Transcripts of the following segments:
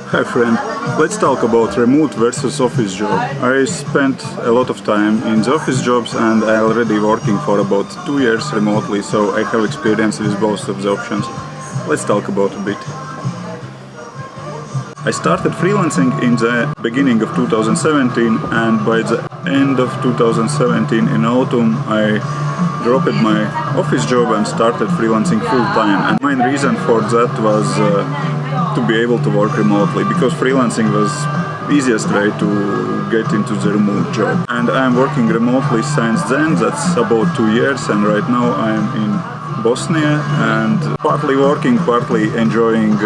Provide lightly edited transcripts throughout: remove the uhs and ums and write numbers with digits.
Hi friend, let's talk about remote versus office job. I spent a lot of time in the office jobs and I already working for about 2 years remotely, so I have experience with both of the options. Let's talk about a bit. I started freelancing in the beginning of 2017 and by the end of 2017 in autumn I dropped my office job and started freelancing full time. And main reason for that was to be able to work remotely, because freelancing was easiest way to get into the remote job. And I'm working remotely since then, that's about 2 years, and right now I'm in Bosnia and partly working, partly enjoying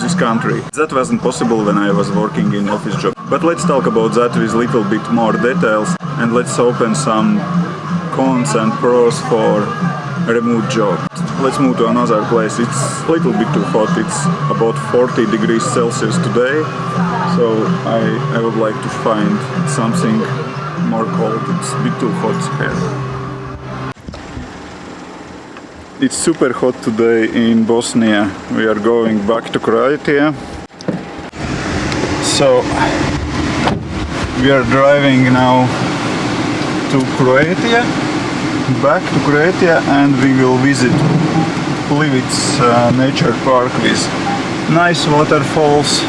this country. That wasn't possible when I was working in office job. But let's talk about that with little bit more details and let's open some cons and pros for a remote job. Let's move to another place. It's a little bit too hot. It's about 40 degrees Celsius today, so I would like to find something more cold. It's a bit too hot here. It's super hot today in Bosnia. We are going back to Croatia. So we are driving now to Croatia, back to Croatia, and we will visit Plivic nature park with nice waterfalls,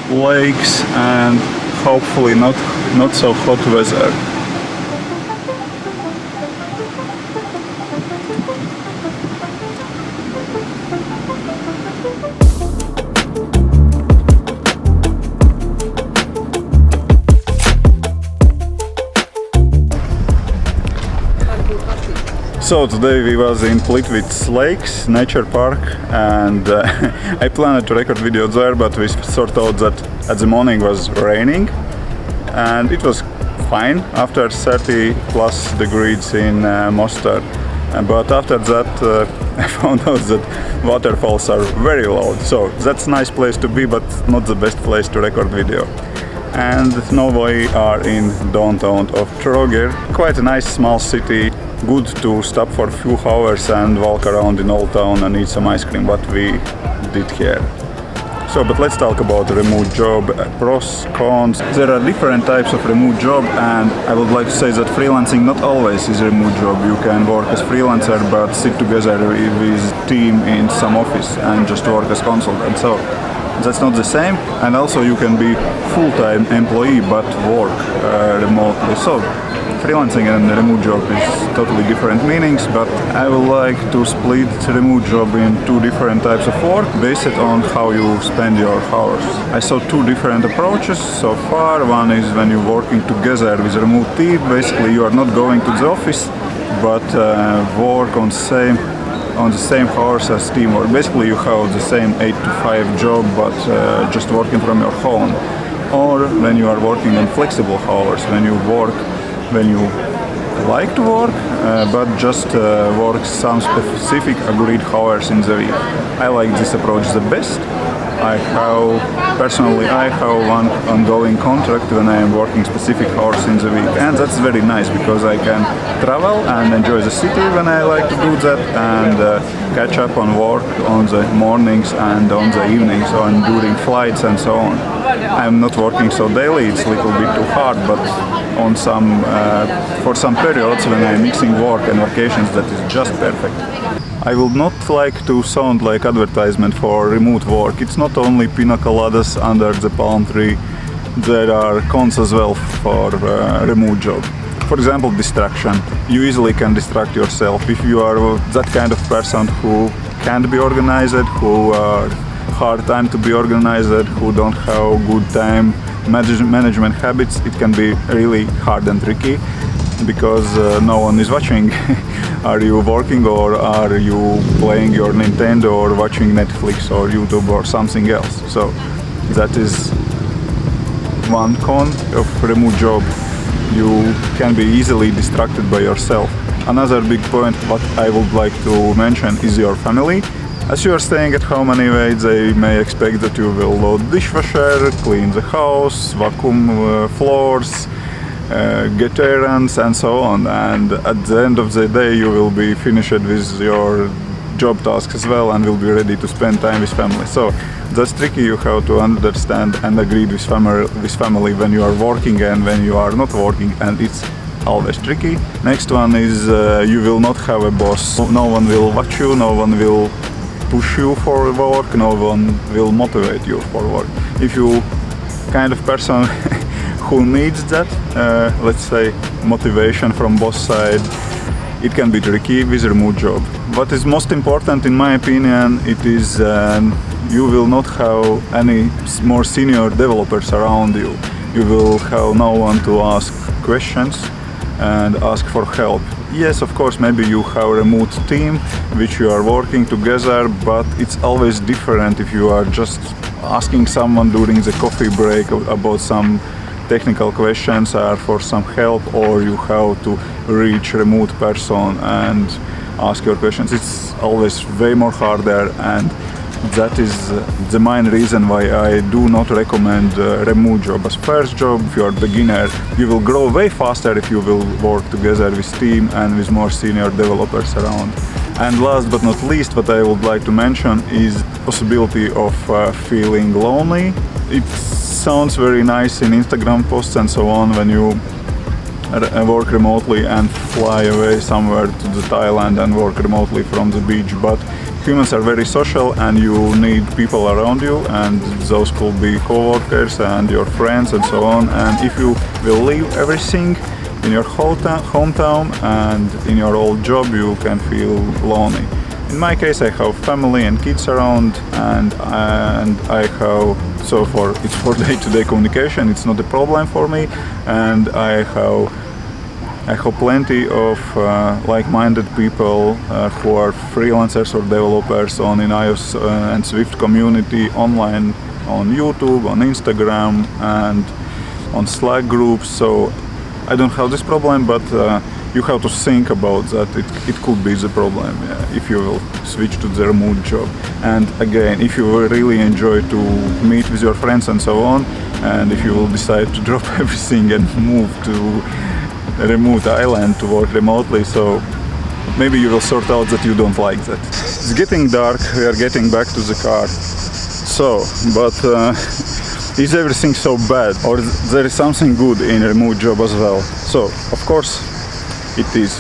lakes, and hopefully not so hot weather. So today we was in Plivic Lakes Nature Park, and I planned to record video there, but we sort out that at the morning was raining and it was fine after 30 plus degrees in Mostar. But after that I found out that waterfalls are very loud, so that's a nice place to be, but not the best place to record video. And now we are in downtown of Trogir, quite a nice small city. Good to stop for a few hours and walk around in old town and eat some ice cream, what we did here. So, but let's talk about the remote job, pros, cons. There are different types of remote job, and I would like to say that freelancing not always is a remote job. You can work as freelancer but sit together with team in some office and just work as consultant. So that's not the same, and also you can be full-time employee but work remotely. So freelancing and remote job is totally different meanings, but I would like to split remote job in two different types of work based on how you spend your hours. I saw two different approaches so far. One is when you're working together with a remote team. Basically you are not going to the office but work on the same hours as teamwork. Basically you have the same 8 to 5 job but just working from your home. Or when you are working on flexible hours, when you work when you like to work but just work some specific agreed hours in the week. I like this approach the best. I have one ongoing contract when I am working specific hours in the week, and that's very nice because I can travel and enjoy the city when I like to do that, and catch up on work on the mornings and on the evenings and during flights and so on. I'm not working so daily, it's a little bit too hard, but on for some periods when I'm mixing work and vacations, that is just perfect. I would not like to sound like advertisement for remote work. It's not only pina coladas under the palm tree, there are cons as well for remote job. For example, distraction. You easily can distract yourself if you are that kind of person who can't be organized, who are hard time to be organized, who don't have good time management habits. It can be really hard and tricky because no one is watching. Are you working or are you playing your Nintendo or watching Netflix or YouTube or something else? So that is one con of remote job. You can be easily distracted by yourself. Another big point what I would like to mention is your family. As you are staying at home anyway, they may expect that you will load dishwasher, clean the house, vacuum floors, get errands and so on, and at the end of the day you will be finished with your job tasks as well and will be ready to spend time with family. So that's tricky. You have to understand and agree with family when you are working and when you are not working, and it's always tricky. Next one is you will not have a boss. No one will watch you, no one will push you for work, no one will motivate you for work. If you kind of person who needs that, let's say, motivation from both sides, it can be tricky with remote job. What is most important in my opinion, it is you will not have any more senior developers around you. You will have no one to ask questions and ask for help. Yes, of course, maybe you have a remote team which you are working together, but it's always different if you are just asking someone during the coffee break about some technical questions or for some help, or you have to reach remote person and ask your questions. It's always way more harder, and that is the main reason why I do not recommend remote job as first job. If you are beginner, you will grow way faster if you will work together with team and with more senior developers around. And last but not least, what I would like to mention is possibility of feeling lonely. It sounds very nice in Instagram posts and so on when you work remotely and fly away somewhere to the Thailand and work remotely from the beach, but humans are very social and you need people around you, and those could be coworkers and your friends and so on. And if you will leave everything in your hometown and in your old job, you can feel lonely. In my case, I have family and kids around, and I have, so it's for day-to-day communication, it's not a problem for me, and I have plenty of like-minded people who are freelancers or developers in iOS and Swift community online, on YouTube, on Instagram, and on Slack groups. So I don't have this problem, but you have to think about that. It could be the problem if you will switch to the remote job. And again, if you will really enjoy to meet with your friends and so on, and if you will decide to drop everything and move to a remote island to work remotely, so maybe you will sort out that you don't like that. It's getting dark, we are getting back to the car. So, but is everything so bad, or there is something good in a remote job as well? So, of course, it is.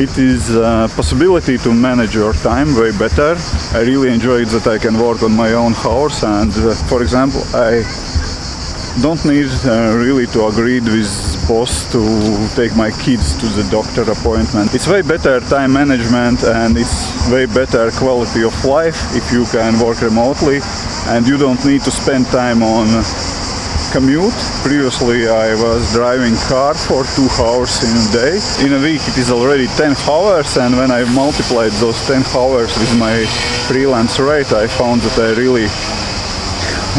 It is a possibility to manage your time way better. I really enjoy it that I can work on my own hours, and for example, I don't need really to agree with boss to take my kids to the doctor appointment. It's way better time management and it's way better quality of life if you can work remotely and you don't need to spend time on commute. Previously I was driving car for 2 hours in a day. In a week it is already 10 hours, and when I multiplied those 10 hours with my freelance rate, I found that I really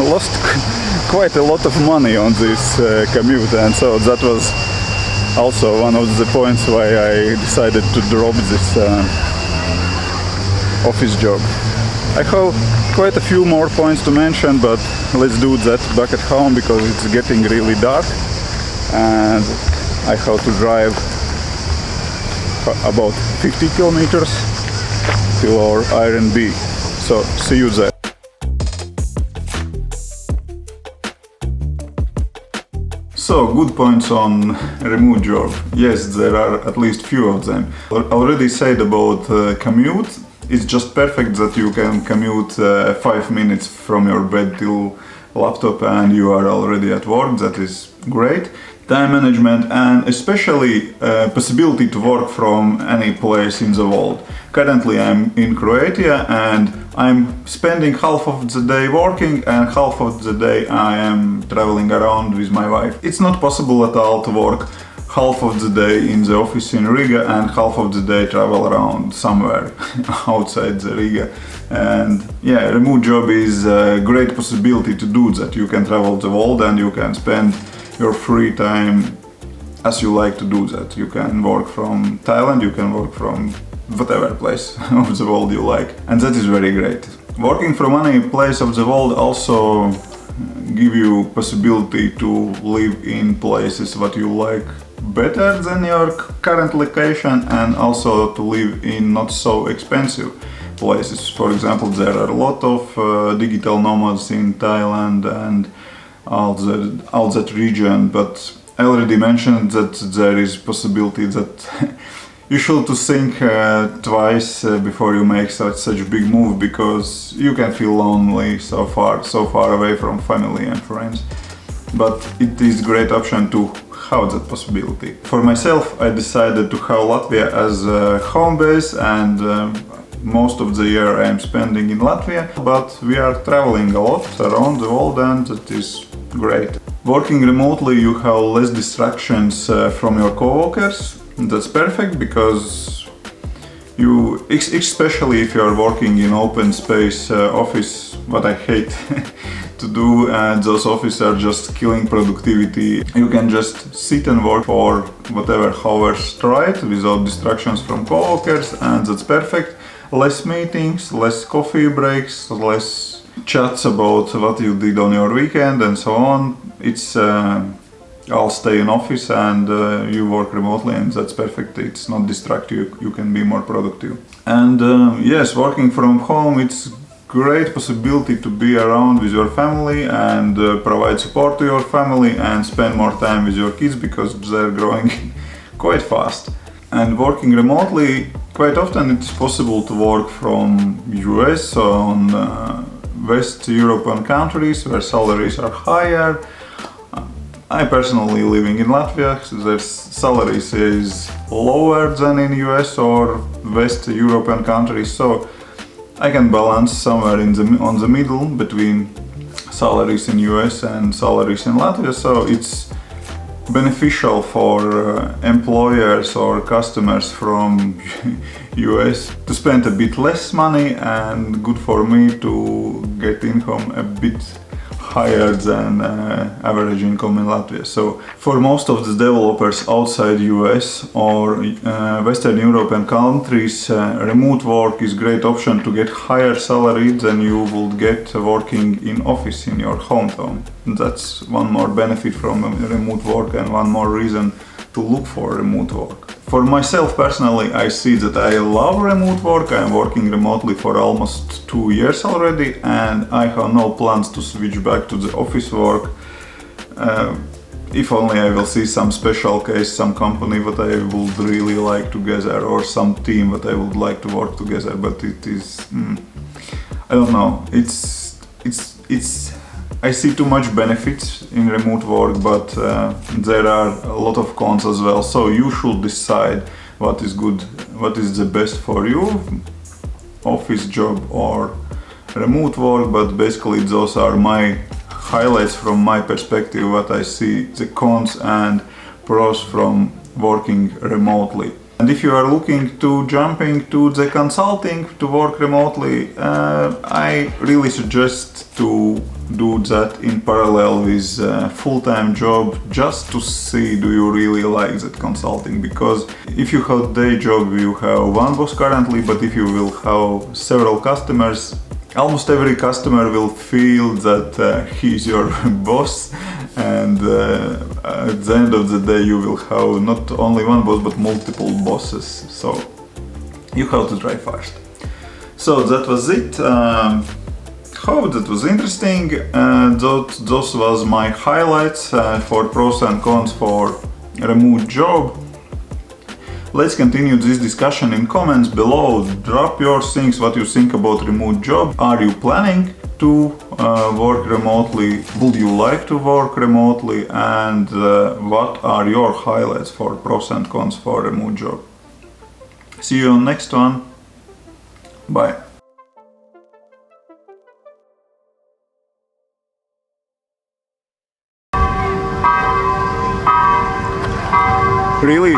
lost quite a lot of money on this commute, and so that was also one of the points why I decided to drop this office job. I have quite a few more points to mention, but let's do that back at home because it's getting really dark and I have to drive about 50 kilometers to our R&B. So see you there. So, good points on remote job. Yes, there are at least few of them. Already said about commute. It's just perfect that you can commute 5 minutes from your bed till laptop and you are already at work. That is great. Time management and especially possibility to work from any place in the world. Currently I'm in Croatia and I'm spending half of the day working and half of the day I am traveling around with my wife. It's not possible at all to work half of the day in the office in Riga and half of the day travel around somewhere outside the Riga. And yeah, remote job is a great possibility to do that. You can travel the world and you can spend your free time as you like to do that. You can work from Thailand, you can work from whatever place of the world you like, and that is very great. Working from any place of the world also give you possibility to live in places what you like better than your current location, and also to live in not so expensive places. For example, there are a lot of digital nomads in Thailand and all that region, but I already mentioned that there is possibility that you should to think twice before you make such a big move, because you can feel lonely so far away from family and friends. But it is a great option to have that possibility. For myself, I decided to have Latvia as a home base, and most of the year I am spending in Latvia, but we are traveling a lot around the world, and that is great. Working remotely, you have less distractions from your coworkers. That's perfect, because you, especially if you are working in open space office, what I hate to do, and those offices are just killing productivity. You can just sit and work for whatever hours right without distractions from coworkers, and that's perfect. Less meetings, less coffee breaks, less chats about what you did on your weekend and so on. It's I'll stay in office and you work remotely, and that's perfect. It's not distract you, you can be more productive. And yes, working from home, it's great possibility to be around with your family and provide support to your family and spend more time with your kids, because they're growing quite fast. And working remotely, quite often it's possible to work from US on West European countries where salaries are higher. I personally living in Latvia, so their salaries is lower than in US or West European countries, so I can balance somewhere on the middle between salaries in US and salaries in Latvia, so it's beneficial for employers or customers from US to spend a bit less money, and good for me to get income a bit higher than average income in Latvia. So for most of the developers outside US or Western European countries, remote work is a great option to get higher salary than you would get working in office in your hometown. That's one more benefit from remote work and one more reason to look for remote work. For myself personally, I see that I love remote work. I'm working remotely for almost 2 years already, and I have no plans to switch back to the office work. If only I will see some special case, some company that I would really like together, or some team that I would like to work together, but it is, I don't know, I see too much benefits in remote work, but there are a lot of cons as well. So you should decide what is good, what is the best for you, office job or remote work. But basically those are my highlights from my perspective, what I see, the cons and pros from working remotely. And if you are looking to jumping to the consulting to work remotely, I really suggest to do that in parallel with a full-time job, just to see do you really like that consulting. Because if you have day job, you have one boss currently, but if you will have several customers, almost every customer will feel that he's your boss, and at the end of the day you will have not only one boss but multiple bosses, so you have to try first. So that was it. Hope that was interesting. Those was my highlights for pros and cons for remote job. Let's continue this discussion in comments below. Drop your things, what you think about remote job. Are you planning to work remotely? Would you like to work remotely? And what are your highlights for pros and cons for remote job? See you on next one. Bye. Really?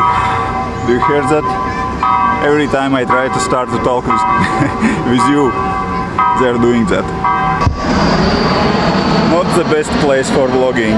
Do you hear that? Every time I try to start to talk with you, they're doing that. Not the best place for vlogging.